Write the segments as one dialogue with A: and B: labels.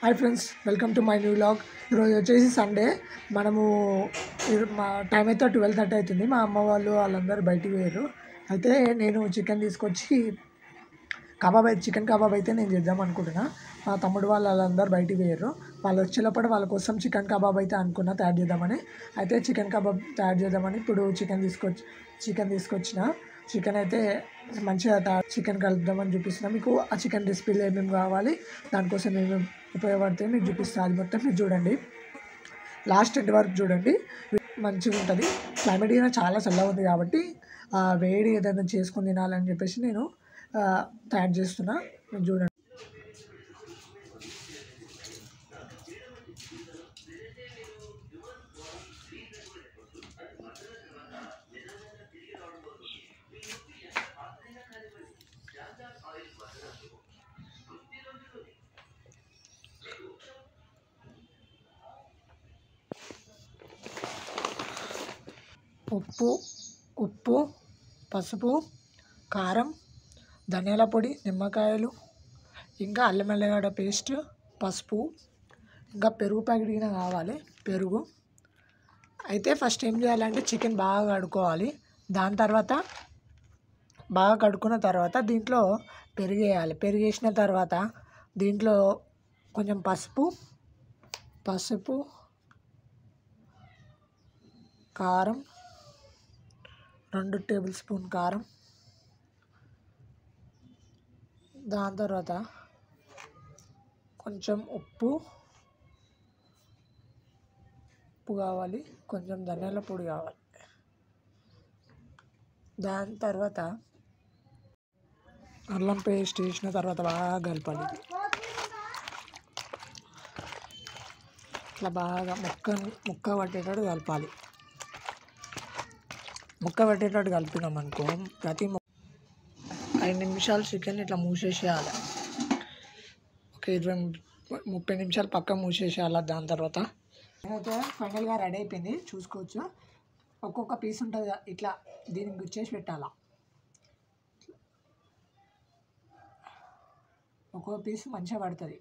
A: Hi friends, welcome to my new vlog. ఈరోజు వచ్చేసి Sunday. మనము మా టైం అయితే 12:30 అవుతుంది. మా అమ్మ వాళ్ళందరూ బయటికి పోయారు. అయితే నేను చికెన్ తీసుకొచ్చి చికెన్ కబాబ్ అయితే నేను చేద్దాం అనుకుంటున్నా. మా తమ్ముడు వాళ్ళందరూ బయటికి పోయారు. వాళ్ళు వచ్చేటప్పుడు వాళ్ళ కోసం చికెన్ కబాబ్ అయితే అనుకున్నా తయారు చేద్దామని. అయితే చికెన్ కబాబ్ తయారు చేద్దామని ఇప్పుడు చికెన్ తీసుకొచ్చిన. చికెన్ అయితే మంచిగా చికెన్ కలుపుదామని చూపిస్తున్నా మీకు. ఆ చికెన్ రెసిపీలో ఏమేమి కావాలి, దానికోసం ఏమేమి ఉపయోగపడితే మీకు చూపిస్తాను. అది మొత్తం మీరు చూడండి, లాస్ట్ ఎండ్ వరకు చూడండి, మంచిగా ఉంటుంది. క్లైమేట్ కూడా చాలా చల్లగా ఉంది కాబట్టి వేడి ఏదైనా చేసుకొని తినాలని చెప్పేసి నేను తయారు చేస్తున్నా. మీరు చూడండి. ఉప్పు, పసుపు, కారం, ధనియాల పొడి, నిమ్మకాయలు, ఇంకా అల్లం వెల్లిగడ్డ పేస్ట్, పసుపు, ఇంకా పెరుగు ప్యాకెట్ గిన కావాలి. పెరుగు అయితే ఫస్ట్ ఏం చేయాలంటే చికెన్ బాగా కడుక్కోవాలి. దాని తర్వాత బాగా కడుక్కున్న తర్వాత దీంట్లో పెరుగు వేయాలి. పెరుగు వేసిన తర్వాత దీంట్లో కొంచెం పసుపు, కారం, 2 టేబుల్ స్పూన్ కారం, దాని తర్వాత కొంచెం ఉప్పు కావాలి, కొంచెం ధనియాల పొడి కావాలి. దాని తర్వాత అల్లం పేస్ట్ వేసిన తర్వాత బాగా కలపాలి. ఇట్లా బాగా ముక్క పట్టేటట్టు కలపాలి. ముక్క పట్టేటట్టు కలిపినాం అనుకో, ప్రతి 5 నిమిషాలు చికెన్ ఇట్లా మూసేసేయాలి. ఒక 20-30 నిమిషాలు పక్క మూసేసేయాలి. దాని తర్వాత అయితే ఫైనల్గా రెడీ అయిపోయింది, చూసుకోవచ్చు. ఒక్కొక్క పీస్ ఉంటుంది ఇట్లా, దీనికి గుచ్చేసి పెట్టాలా. ఒక్కొక్క పీస్ మంచిగా పడుతుంది.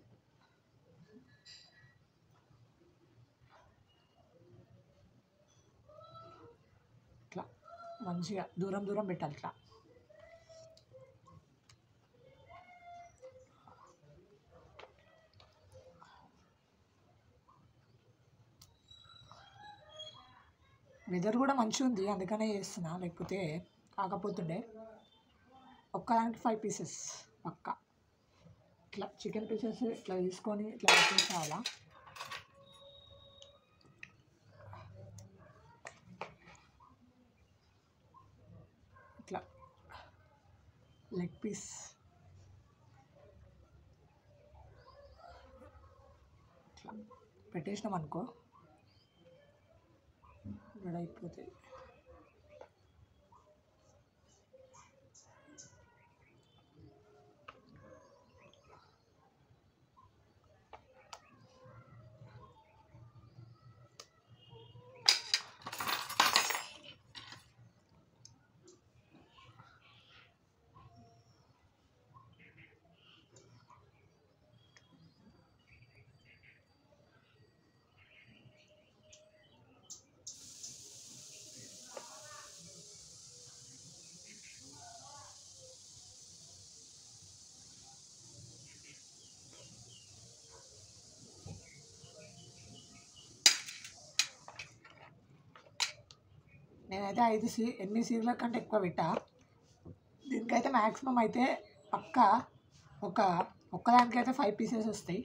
A: ఇట్లా మంచిగా దూరం పెట్టాలి. ఇట్లా వెదర్ కూడా మంచిగా ఉంది, అందుకనే చేస్తున్నా, లేకపోతే కాకపోతుండే. ఒక్కదానికి 5 పీసెస్ పక్క. ఇట్లా చికెన్ పీసెస్ ఇట్లా తీసుకొని ఇట్లా పెట్టేసేయాలా. ఇట్లా లెగ్ పీస్ ఇట్లా పెట్టేసినాం అనుకో, రెడీ అయిపోతుంది. నేనైతే 8 సీట్ల కంటే ఎక్కువ పెట్టా. దీనికైతే మ్యాక్సిమం అయితే పక్క ఒక్కదానికైతే 5 పీసెస్ వస్తాయి.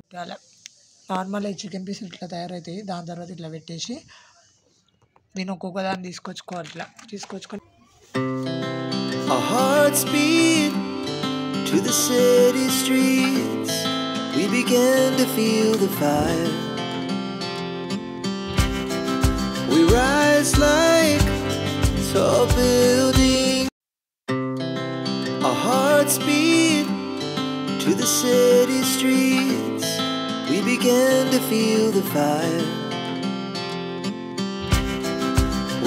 A: ఇట్లా నార్మల్ చికెన్ పీస్ ఇట్లా తయారవుతాయి. దాని తర్వాత ఇట్లా పెట్టేసి నేను ఒక్కొక్క దాన్ని తీసుకొచ్చుకోవాలి. ఇట్లా తీసుకొచ్చుకొని
B: Our hearts beat to the city streets. We began to feel the fire. We rise like tall buildings. Our hearts beat to the city streets. We began to feel the fire.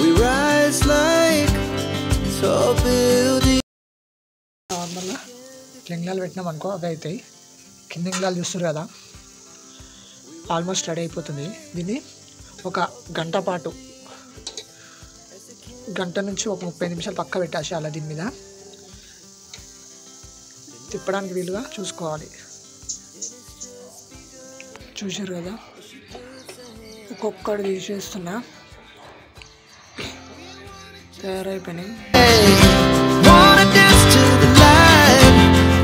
B: We rise like tall buildings.
A: నార్మల్గా ఇట్లా ఇంగ్లాలు పెట్టినాం అనుకో అవి అవుతాయి. కింద ఇంగ్లాలు చూస్తారు కదా, almost ready అయిపోతుంది. దీన్ని ఒక గంట పాటు, గంట నుంచి ఒక 30 నిమిషాలు పక్క పెట్టేసి అలా దీని మీద తిప్పడానికి వీలుగా చూసుకోవాలి. చూసారు కదా, ఒక్కొక్కటి తీసేస్తున్నా, తయారైపోయినాయి.
B: Wanna dance to the light,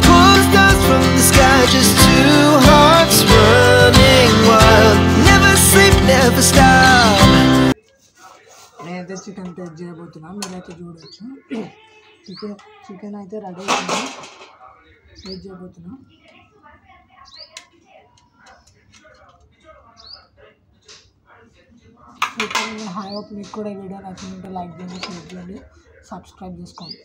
B: pull stars from the sky, just two hearts running wild, never sleep, never stop.
A: నేనైతే చికెన్ టేస్ట్ చేయబోతున్నా, మీరైతే చూడవచ్చు. చికెన్ అయితే రెడీ అయింది, టేస్ట్ చేయబోతున్నా. హాయ్, మీకు కూడా ఈ వీడియో నచ్చిందంటే లైక్ చేయండి, షేర్ చేయండి, సబ్స్క్రైబ్ చేసుకోండి.